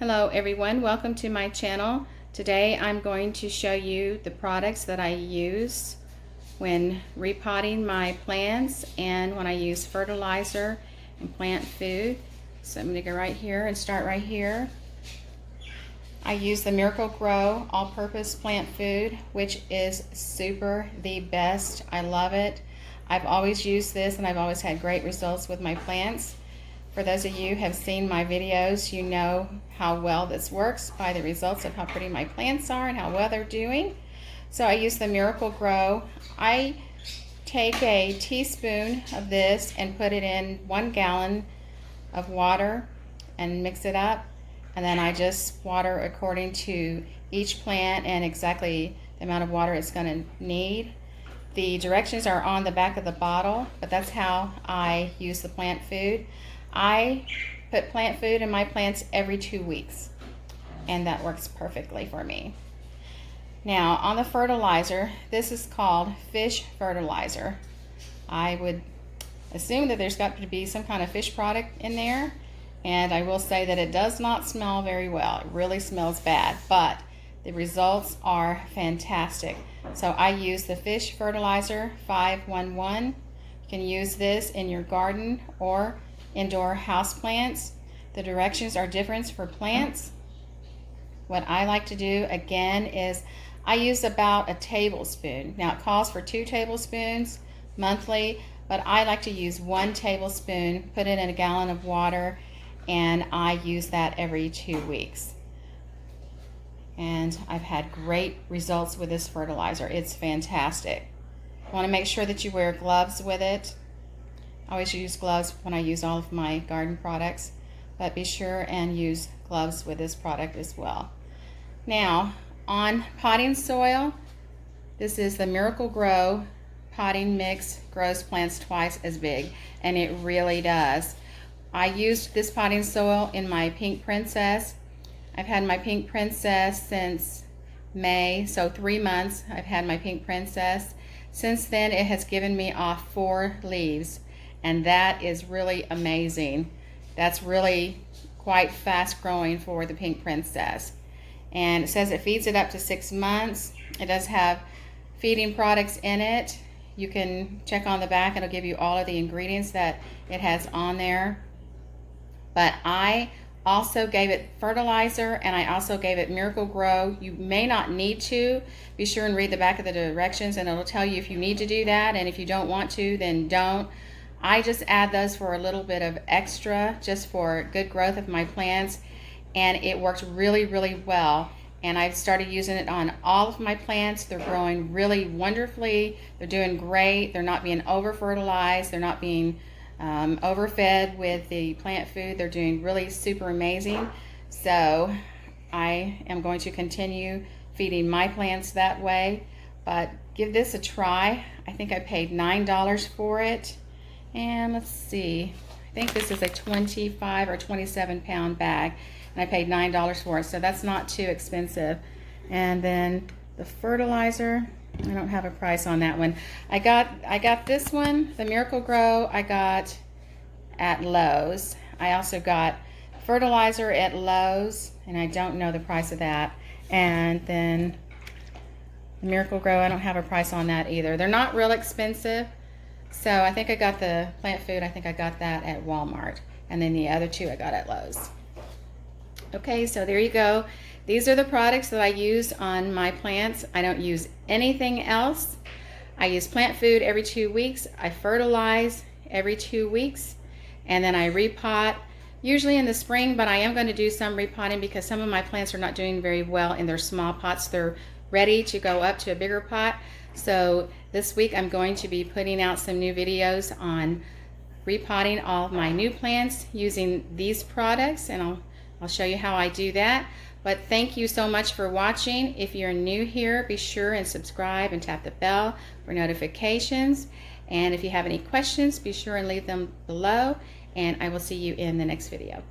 Hello everyone, welcome to my channel. Today I'm going to show you the products that I use when repotting my plants and when I use fertilizer and plant food. So I'm going to go right here and start right here. I use the Miracle-Gro all-purpose plant food, which is super the best. I love it. I've always used this and I've always had great results with my plants. For those of you who have seen my videos, you know how well this works by the results of how pretty my plants are and how well they're doing. So I use the Miracle-Gro. I take a teaspoon of this and put it in 1 gallon of water and mix it up. And then I just water according to each plant and exactly the amount of water it's going to need. The directions are on the back of the bottle, but that's how I use the plant food. I put plant food in my plants every 2 weeks, and that works perfectly for me. Now, on the fertilizer, this is called fish fertilizer. I would assume that there's got to be some kind of fish product in there, and I will say that it does not smell very well. It really smells bad, but the results are fantastic. So I use the fish fertilizer 511. You can use this in your garden or indoor house plants. The directions are different for plants. What I like to do again is I use about a tablespoon. Now it calls for 2 tablespoons monthly, but I like to use 1 tablespoon, put it in a gallon of water, and I use that every 2 weeks. And I've had great results with this fertilizer. It's fantastic. You want to make sure that you wear gloves with it. I always use gloves when I use all of my garden products, but be sure and use gloves with this product as well. Now, on potting soil, this is the Miracle-Gro potting mix. Grows plants twice as big, and it really does. I used this potting soil in my Pink Princess. I've had my Pink Princess since May, so 3 months I've had my Pink Princess. Since then, it has given me off 4 leaves. And that is really amazing. That's really quite fast growing for the Pink Princess. And it says it feeds it up to 6 months. It does have feeding products in it. You can check on the back, it'll give you all of the ingredients that it has on there. But I also gave it fertilizer and I also gave it Miracle-Gro. You may not need to. Be sure and read the back of the directions and it'll tell you if you need to do that, and if you don't want to, then don't. I just add those for a little bit of extra, just for good growth of my plants, and it worked really, really well. And I've started using it on all of my plants. They're growing really wonderfully. They're doing great. They're not being over-fertilized. They're not being overfed with the plant food. They're doing really super amazing. So I am going to continue feeding my plants that way. But give this a try. I think I paid $9 for it. And let's see, I think this is a 25 or 27 pound bag, and I paid $9 for it, so that's not too expensive. And then the fertilizer, I don't have a price on that one. I got this one, the Miracle-Gro, I got at Lowe's. I also got fertilizer at Lowe's, and I don't know the price of that. And then the Miracle-Gro, I don't have a price on that either. They're not real expensive. So I think I got the plant food, I think I got that at Walmart. And then the other 2 I got at Lowe's. Okay, so there you go. These are the products that I use on my plants. I don't use anything else. I use plant food every 2 weeks. I fertilize every 2 weeks. And then I repot, usually in the spring, but I am going to do some repotting because some of my plants are not doing very well in their small pots. They're ready to go up to a bigger pot. So this week I'm going to be putting out some new videos on repotting all of my new plants using these products, and I'll show you how I do that. But thank you so much for watching. If you're new here, be sure and subscribe and tap the bell for notifications. And if you have any questions, be sure and leave them below, and I will see you in the next video.